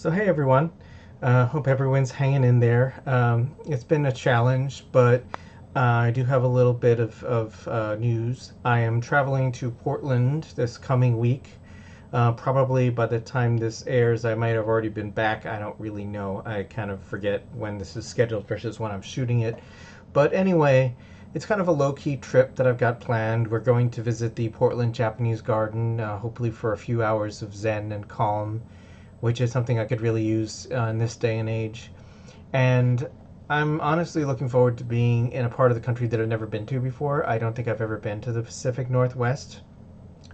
So hey everyone, hope everyone's hanging in there. It's been a challenge, but I do have a little bit of news. I am traveling to Portland this coming week. Probably by the time this airs, I might have already been back. I don't really know. I kind of forget when this is scheduled versus when I'm shooting it. But anyway, it's kind of a low key trip that I've got planned. We're going to visit the Portland Japanese Garden, hopefully for a few hours of zen and calm, which is something I could really use in this day and age. And I'm honestly looking forward to being in a part of the country that I've never been to before. I don't think I've ever been to the Pacific Northwest.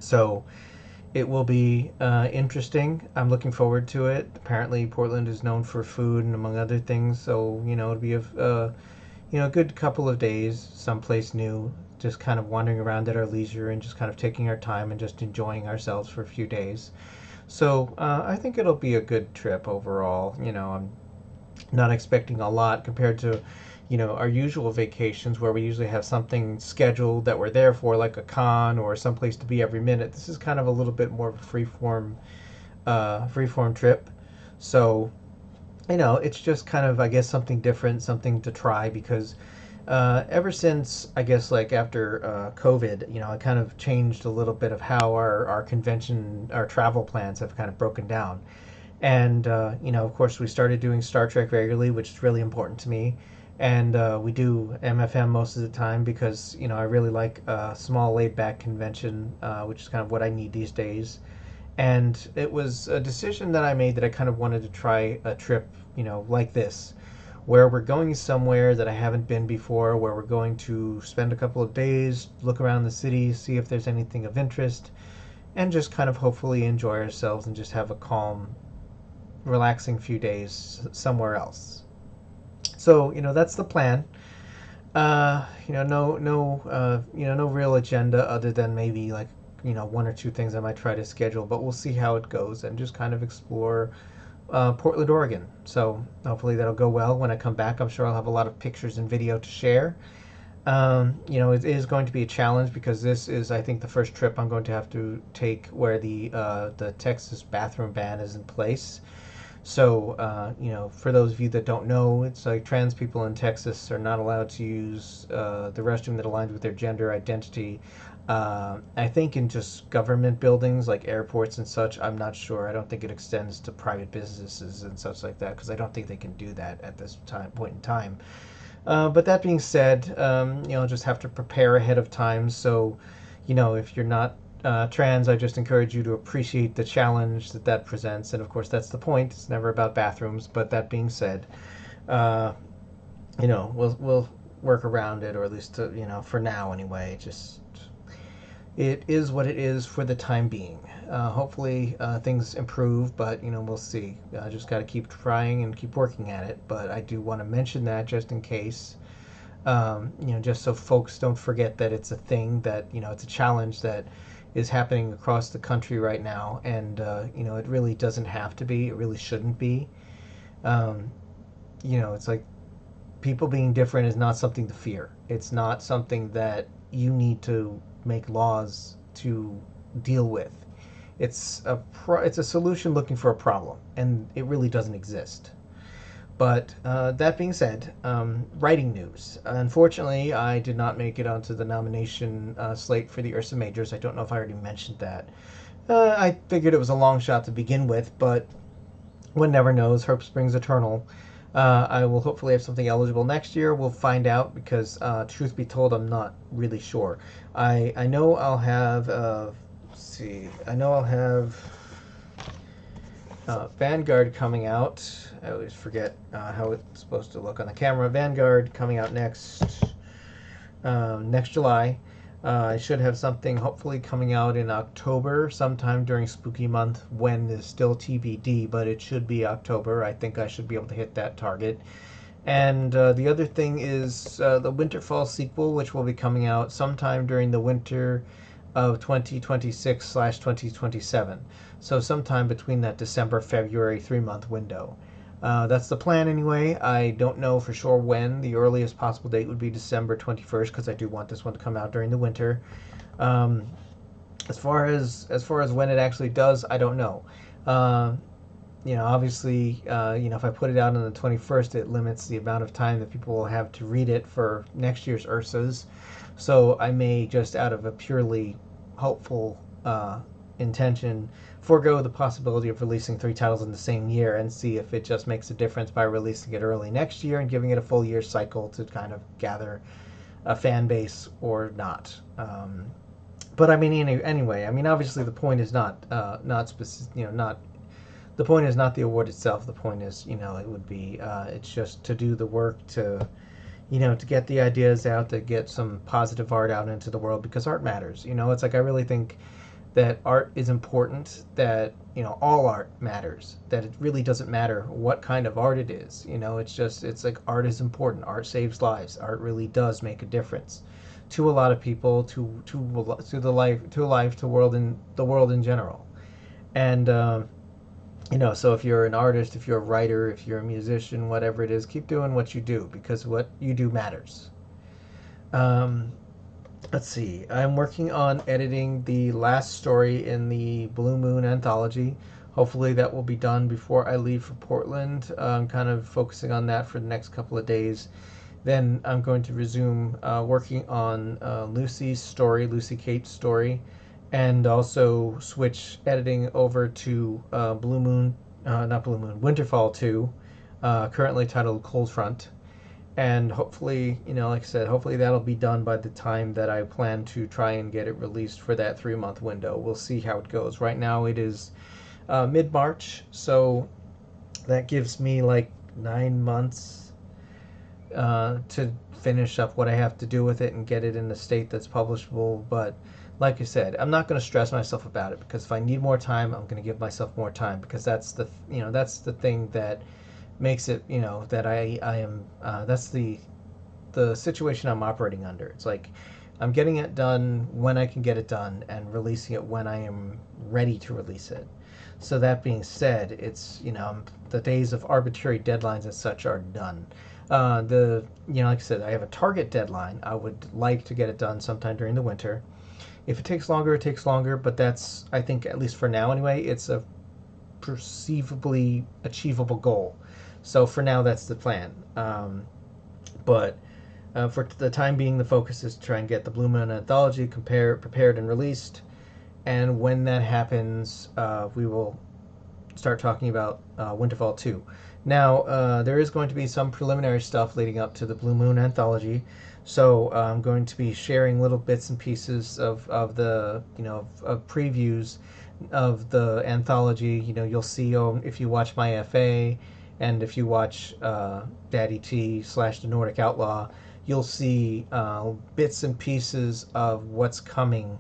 So it will be interesting. I'm looking forward to it. Apparently, Portland is known for food and among other things. So, it'll be a good couple of days, someplace new, just kind of wandering around at our leisure and just kind of taking our time and just enjoying ourselves for a few days. So I think it'll be a good trip overall. I'm not expecting a lot compared to, our usual vacations where we usually have something scheduled that we're there for, like a con or someplace to be every minute. This is kind of a little bit more of a free form trip. So it's just kind of, I guess, something different, something to try because ever since, I guess, like after COVID, I kind of changed a little bit of how our travel plans have kind of broken down. And, of course, we started doing Star Trek regularly, which is really important to me. And we do MFM most of the time because, I really like a small laid back convention, which is kind of what I need these days. And it was a decision that I made that I kind of wanted to try a trip, like this, where we're going somewhere that I haven't been before, where we're going to spend a couple of days, look around the city, see if there's anything of interest, and just kind of hopefully enjoy ourselves and just have a calm, relaxing few days somewhere else. So, that's the plan. No real agenda other than maybe like, one or two things I might try to schedule, but we'll see how it goes and just kind of explore Portland, Oregon. So hopefully that'll go well when I come back. I'm sure I'll have a lot of pictures and video to share. It is going to be a challenge because this is, I think, the first trip I'm going to have to take where the Texas bathroom ban is in place. So, for those of you that don't know, it's like trans people in Texas are not allowed to use the restroom that aligns with their gender identity. I think in just government buildings like airports and such. I'm not sure. I don't think it extends to private businesses and such like that because I don't think they can do that at this point in time. But that being said, just have to prepare ahead of time. So, if you're not trans, I just encourage you to appreciate the challenge that presents. And of course, that's the point. It's never about bathrooms. But that being said, uh, we'll work around it, or at least for now anyway. Just it is what it is for the time being. Hopefully things improve, but we'll see. I just got to keep trying and keep working at it. But I do want to mention that just in case, just so folks don't forget that it's a thing, that it's a challenge that is happening across the country right now, and it really doesn't have to be. It really shouldn't be. Um, it's like people being different is not something to fear. It's not something that you need to make laws to deal with. It's a solution looking for a problem, and it really doesn't exist. But that being said, writing news. Unfortunately, I did not make it onto the nomination slate for the Ursa Majors. I don't know if I already mentioned that. I figured it was a long shot to begin with, but one never knows. Hope springs eternal. I will hopefully have something eligible next year. We'll find out because, truth be told, I'm not really sure. I know I'll have. Let's see. I know I'll have Vanguard coming out. I always forget how it's supposed to look on the camera. Vanguard coming out next July. I should have something hopefully coming out in October, sometime during Spooky Month, when is still TBD, but it should be October. I think I should be able to hit that target. And the other thing is the Winterfall sequel, which will be coming out sometime during the winter of 2026/2027. So sometime between that December-February 3-month window. That's the plan anyway. I don't know for sure when. The earliest possible date would be December 21st because I do want this one to come out during the winter. Um, as far as when it actually does, I don't know. Uh, Obviously, if I put it out on the 21st, it limits the amount of time that people will have to read it for next year's Ursas. So I may, just out of a purely hopeful intention, forego the possibility of releasing three titles in the same year and see if it just makes a difference by releasing it early next year and giving it a full year cycle to kind of gather a fan base or not. But I mean, anyway, I mean, obviously the point is not specific, not the point is not the award itself. The point is, it would be, it's just to do the work to get the ideas out, to get some positive art out into the world, because art matters. It's like, I really think that art is important, that, all art matters, that it really doesn't matter what kind of art it is. It's like, art is important. Art saves lives. Art really does make a difference to a lot of people, to the life, to the world in general. And, so if you're an artist, if you're a writer, if you're a musician, whatever it is, keep doing what you do, because what you do matters. Um, let's see. I'm working on editing the last story in the Blue Moon anthology. Hopefully that will be done before I leave for Portland. I'm kind of focusing on that for the next couple of days. Then I'm going to resume working on Lucy Kate's story, and also switch editing over to Blue Moon, not Blue Moon, Winterfall 2, currently titled Cold Front. And hopefully, like I said, hopefully that'll be done by the time that I plan to try and get it released for that 3-month window. We'll see how it goes. Right now it is mid-March, so that gives me like 9 months to finish up what I have to do with it and get it in a state that's publishable. But like I said, I'm not going to stress myself about it, because if I need more time, I'm going to give myself more time, because that's the thing that makes it, that I am, that's the situation I'm operating under. It's like, I'm getting it done when I can get it done, and releasing it when I am ready to release it. So that being said, it's, the days of arbitrary deadlines and such are done. Like I said, I have a target deadline. I would like to get it done sometime during the winter. If it takes longer, it takes longer, but that's, I think, at least for now anyway, it's a perceivably achievable goal. So for now, that's the plan. But for the time being, the focus is to try and get the Blue Moon anthology prepared and released. And when that happens, we will start talking about Winterfall 2. Now, there is going to be some preliminary stuff leading up to the Blue Moon anthology. So I'm going to be sharing little bits and pieces of the, of previews of the anthology. You'll see, if you watch my FA, and if you watch Daddy T / The Nordic Outlaw, you'll see bits and pieces of what's coming,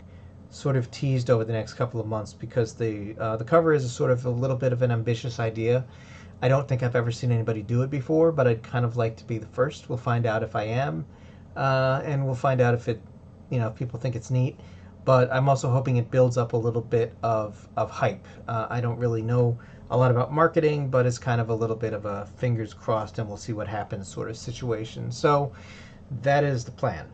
sort of teased over the next couple of months, because the cover is sort of a little bit of an ambitious idea. I don't think I've ever seen anybody do it before, but I'd kind of like to be the first. We'll find out if I am, and we'll find out if if people think it's neat. But I'm also hoping it builds up a little bit of hype. I don't really know a lot about marketing, but it's kind of a little bit of a fingers crossed and we'll see what happens sort of situation. So that is the plan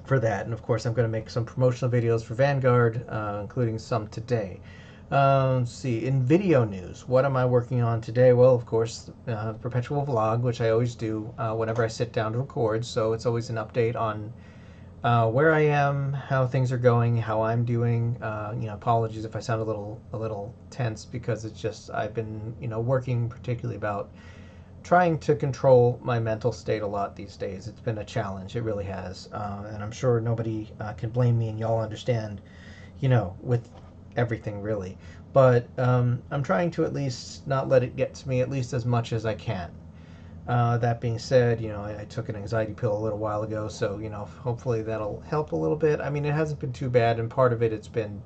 for that. And of course, I'm going to make some promotional videos for Vanguard, including some today. Let's see, in video news, what am I working on today? Well, of course, Perpetual Vlog, which I always do whenever I sit down to record. So it's always an update on where I am, how things are going, how I'm doing. Apologies if I sound a little tense, because it's just, I've been working particularly about trying to control my mental state a lot these days. It's been a challenge, it really has, and I'm sure nobody can blame me, and y'all understand, with everything really. But I'm trying to at least not let it get to me, at least as much as I can. That being said, I took an anxiety pill a little while ago, so, hopefully that'll help a little bit. I mean, it hasn't been too bad, and part of it's been,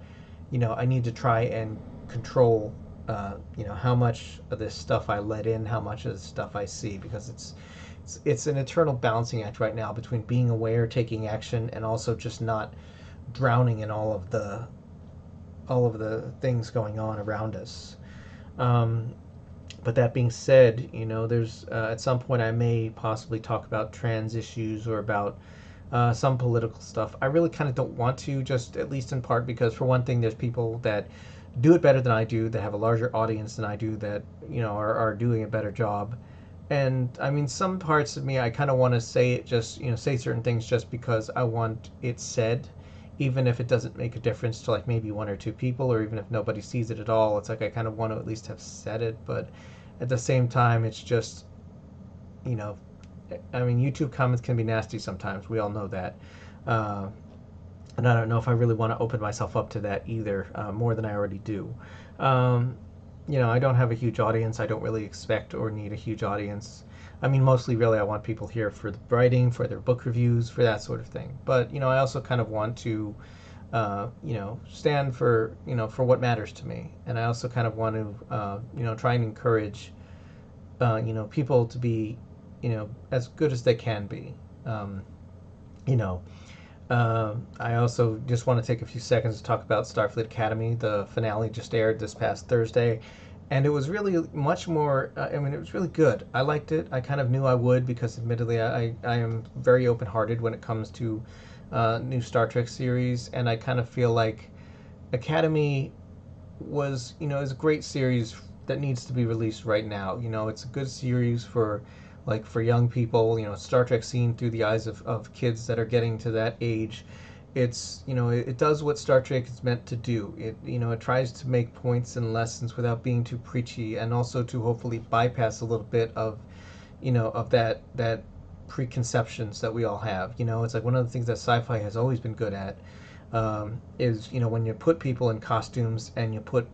I need to try and control, how much of this stuff I let in, how much of this stuff I see, because it's an eternal balancing act right now between being aware, taking action, and also just not drowning in all of the things going on around us. But that being said, there's at some point I may possibly talk about trans issues or about some political stuff. I really kind of don't want to, just at least in part because, for one thing, there's people that do it better than I do, that have a larger audience than I do, that are doing a better job. And I mean, some parts of me, I kind of want to say it, just say certain things just because I want it said, even if it doesn't make a difference to like maybe one or two people, or even if nobody sees it at all. It's like I kind of want to at least have said it, but at the same time, it's just you know I mean, YouTube comments can be nasty sometimes. We all know that. Uh, and I don't know if I really want to open myself up to that either, more than I already do. Um, I don't have a huge audience. I don't really expect or need a huge audience. I mean, mostly, really, I want people here for the writing, for their book reviews, for that sort of thing. But I also kind of want to, stand for for what matters to me, and I also kind of want to, try and encourage, people to be, as good as they can be. Um, you know, I also just want to take a few seconds to talk about Starfleet Academy. The finale just aired this past Thursday, and it was really much more. I mean, it was really good. I liked it. I kind of knew I would because, admittedly, I am very open hearted when it comes to new Star Trek series, and I kind of feel like Academy is a great series that needs to be released right now. It's a good series for for young people. Star Trek seen through the eyes of kids that are getting to that age. It's it does what Star Trek is meant to do. It tries to make points and lessons without being too preachy, and also to hopefully bypass a little bit of of that preconceptions that we all have. It's like one of the things that sci-fi has always been good at, is when you put people in costumes and you put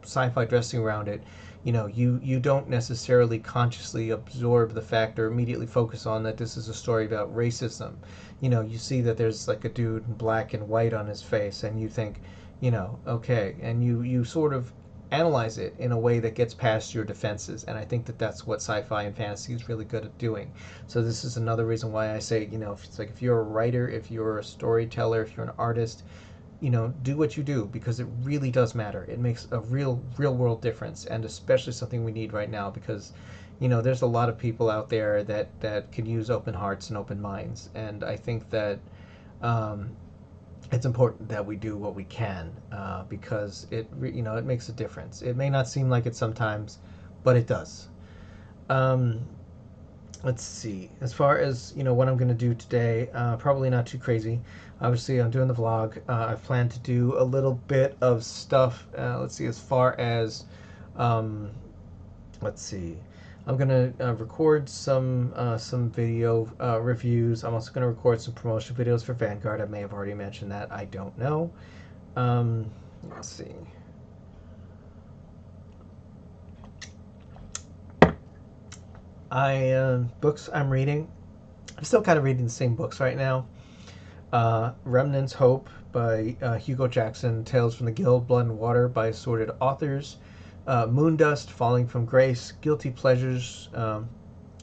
sci-fi dressing around it, you don't necessarily consciously absorb the fact or immediately focus on that this is a story about racism. You see that there's like a dude in black and white on his face, and you think, okay, and you sort of analyze it in a way that gets past your defenses. And I think that that's what sci-fi and fantasy is really good at doing. So this is another reason why I say, if it's like if you're a writer, if you're a storyteller, if you're an artist, do what you do, because it really does matter. It makes a real world difference, and especially something we need right now, because there's a lot of people out there that can use open hearts and open minds, and I think that um, it's important that we do what we can, because it makes a difference. It may not seem like it sometimes, but it does. Um, let's see. As far as what I'm going to do today, probably not too crazy. Obviously, I'm doing the vlog. I've planned to do a little bit of stuff. Let's see. As far as um, let's see. I'm gonna record some video reviews. I'm also gonna record some promotion videos for Vanguard. I may have already mentioned that. I don't know. Let's see. Books I'm reading. I'm still kind of reading the same books right now. Remnant's Hope by Hugo Jackson. Tales from the Guild, Blood and Water by Assorted Authors. Moondust, Falling from Grace. Guilty Pleasures.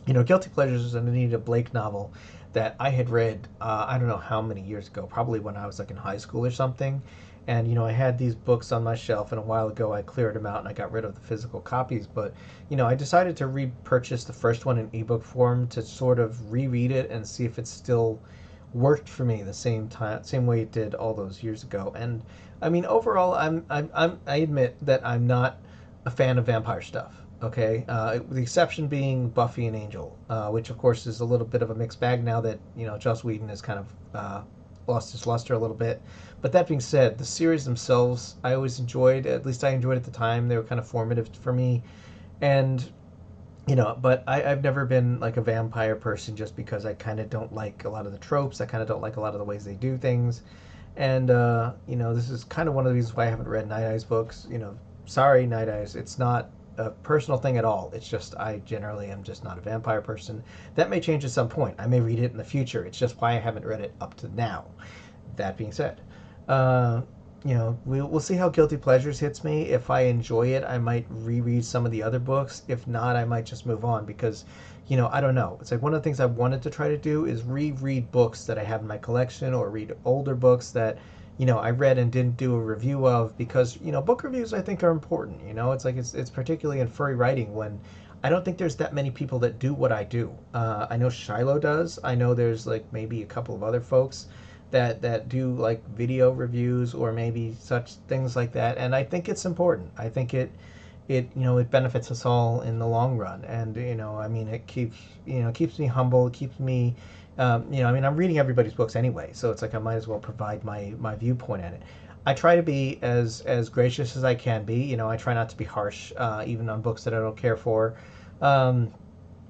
Guilty Pleasures is an Anita Blake novel that I had read, I don't know how many years ago, probably when I was like in high school or something. And I had these books on my shelf, and a while ago I cleared them out and I got rid of the physical copies. But I decided to repurchase the first one in ebook form to sort of reread it and see if it still worked for me the same way it did all those years ago. And I mean, overall, I admit that I'm not a fan of vampire stuff. Okay, the exception being Buffy and Angel, which of course is a little bit of a mixed bag now that Joss Whedon has kind of lost his luster a little bit. But that being said, the series themselves I always enjoyed. At least I enjoyed at the time. They were kind of formative for me, and but I've never been like a vampire person, just because I kind of don't like a lot of the tropes. I kind of don't like a lot of the ways they do things, and this is kind of one of the reasons why I haven't read Night Eyes books. Sorry, Night Eyes, it's not a personal thing at all. It's just I generally am just not a vampire person. That may change at some point. I may read it in the future. It's just why I haven't read it up to now. That being said, uh, we'll see how Guilty Pleasures hits me. If I enjoy it, I might reread some of the other books. If not, I might just move on, because I don't know. It's like one of the things I wanted to try to do is reread books that I have in my collection, or read older books that I read and didn't do a review of, because book reviews I think are important. It's like it's particularly in furry writing, when I don't think there's that many people that do what I do. I know Shiloh does. I know there's like maybe a couple of other folks. that do like video reviews or maybe such things like that. And I think it's important. I think it it benefits us all in the long run. And I mean, it keeps me humble. It keeps me I mean, I'm reading everybody's books anyway, so it's like I might as well provide my viewpoint on it. I try to be as gracious as I can be. I try not to be harsh, even on books that I don't care for. Um,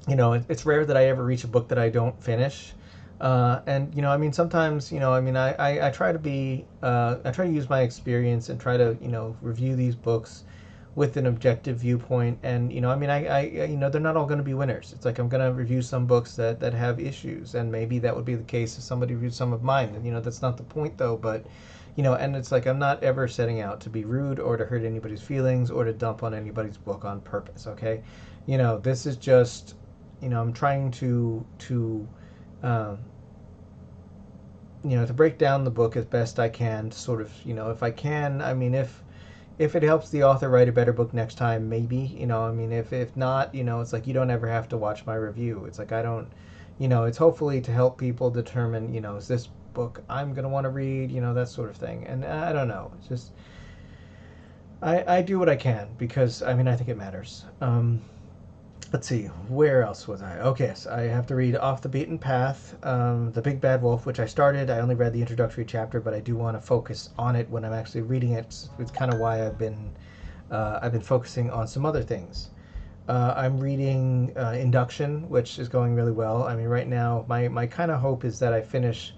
it's rare that I ever reach a book that I don't finish. And I mean, sometimes, I mean, I try to I try to use my experience and try to, review these books with an objective viewpoint. And, I mean, they're not all going to be winners. It's like I'm going to review some books that have issues, and maybe that would be the case if somebody reviewed some of mine. And, that's not the point though, but, and it's like I'm not ever setting out to be rude or to hurt anybody's feelings or to dump on anybody's book on purpose, okay? This is just, I'm trying um, to break down the book as best I can to sort of, if I can, I mean, if it helps the author write a better book next time, maybe, I mean, if not, it's like you don't ever have to watch my review. It's like I don't, it's hopefully to help people determine, is this book I'm going to want to read, that sort of thing. And I don't know. It's just, I do what I can because, I mean, I think it matters. Let's see, where else was I? Okay, so I have to read Off the Beaten Path, The Big Bad Wolf, which I started. I only read the introductory chapter, but I do want to focus on it when I'm actually reading it. It's kind of why I've been focusing on some other things. I'm reading Induction, which is going really well. I mean, right now, my kind of hope is that I finish,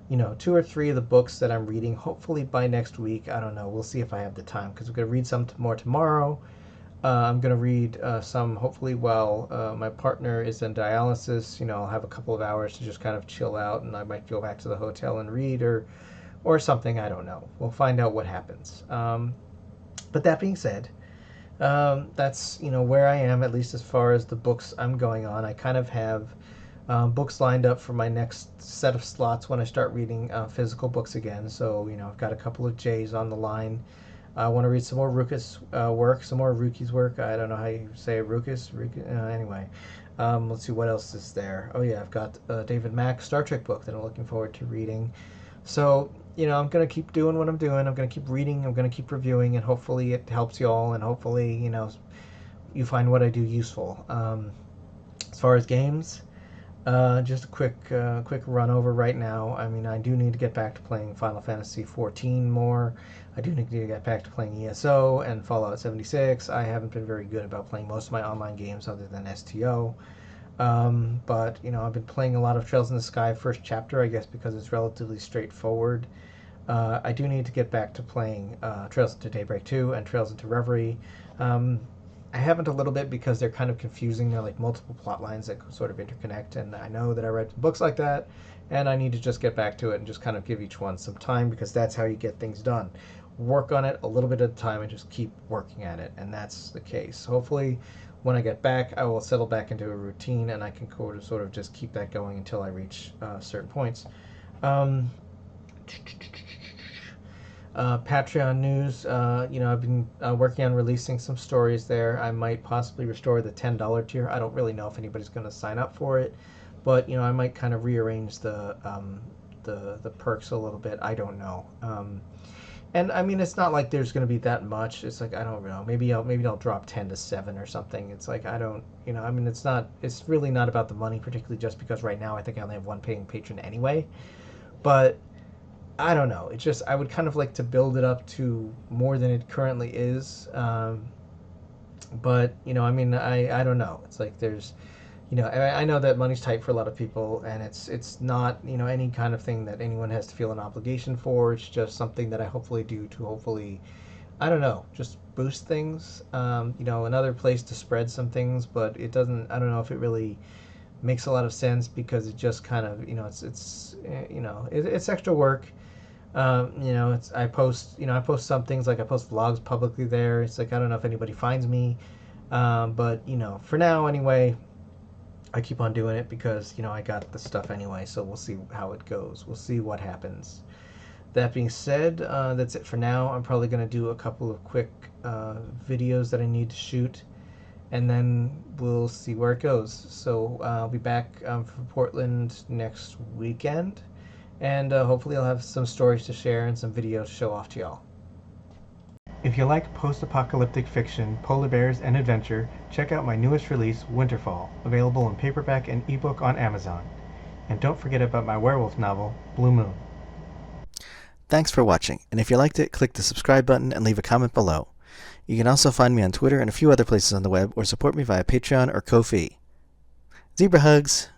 2 or 3 of the books that I'm reading, hopefully by next week. I don't know. We'll see if I have the time, because I'm going to read some more tomorrow. I'm going to read some, hopefully, while my partner is in dialysis. I'll have a couple of hours to just kind of chill out, and I might go back to the hotel and read or something. I don't know. We'll find out what happens. But that being said, that's, where I am, at least as far as the books I'm going on. I kind of have books lined up for my next set of slots when I start reading physical books again. So, I've got a couple of J's on the line. I want to read some more Rukas work, some more Ruki's work. I don't know how you say Rukas. Anyway, let's see what else is there. Oh yeah, I've got David Mack Star Trek book that I'm looking forward to reading. So I'm gonna keep doing what I'm doing. I'm gonna keep reading. I'm gonna keep reviewing, and hopefully it helps you all, and hopefully you find what I do useful. As far as games. Just a quick run over right now. I mean, I do need to get back to playing Final Fantasy XIV more. I do need to get back to playing ESO and Fallout 76. I haven't been very good about playing most of my online games other than STO. But, I've been playing a lot of Trails in the Sky first chapter, I guess because it's relatively straightforward. I do need to get back to playing Trails into Daybreak 2 and Trails into Reverie. I haven't a little bit because they're kind of confusing. They're like multiple plot lines that sort of interconnect, and I know that I read books like that, and I need to just get back to it and just kind of give each one some time because that's how you get things done. Work on it a little bit at a time and just keep working at it, and that's the case. Hopefully, when I get back, I will settle back into a routine, and I can sort of just keep that going until I reach certain points. Um, Patreon news, I've been working on releasing some stories there. I might possibly restore the $10 tier. I don't really know if anybody's going to sign up for it, but I might kind of rearrange the perks a little bit. I don't know. And I mean, it's not like there's going to be that much. It's like I don't know. Maybe I'll drop 10 to 7 or something. It's like I don't, I mean, it's really not about the money, particularly just because right now I think I only have one paying patron anyway. But I don't know. It's just I would kind of like to build it up to more than it currently is. But I mean, I don't know. It's like there's, I know that money's tight for a lot of people, and it's not any kind of thing that anyone has to feel an obligation for. It's just something that I hopefully do to hopefully, I don't know, just boost things. Another place to spread some things, but it doesn't. I don't know if it really makes a lot of sense because it just kind of it's extra work. I post some things, like I post vlogs publicly there. It's like I don't know if anybody finds me, but for now anyway, I keep on doing it because I got the stuff anyway. So we'll see how it goes. We'll see what happens. That being said, that's it for now. I'm probably gonna do a couple of quick videos that I need to shoot, and then we'll see where it goes. So I'll be back from Portland next weekend. and hopefully I'll have some stories to share and some videos to show off to y'all. If you like post-apocalyptic fiction, polar bears, and adventure, check out my newest release, Winterfall, available in paperback and ebook on Amazon. And don't forget about my werewolf novel, Blue Moon. Thanks for watching, and if you liked it, click the subscribe button and leave a comment below. You can also find me on Twitter and a few other places on the web, or support me via Patreon or Ko-fi. Zebra hugs!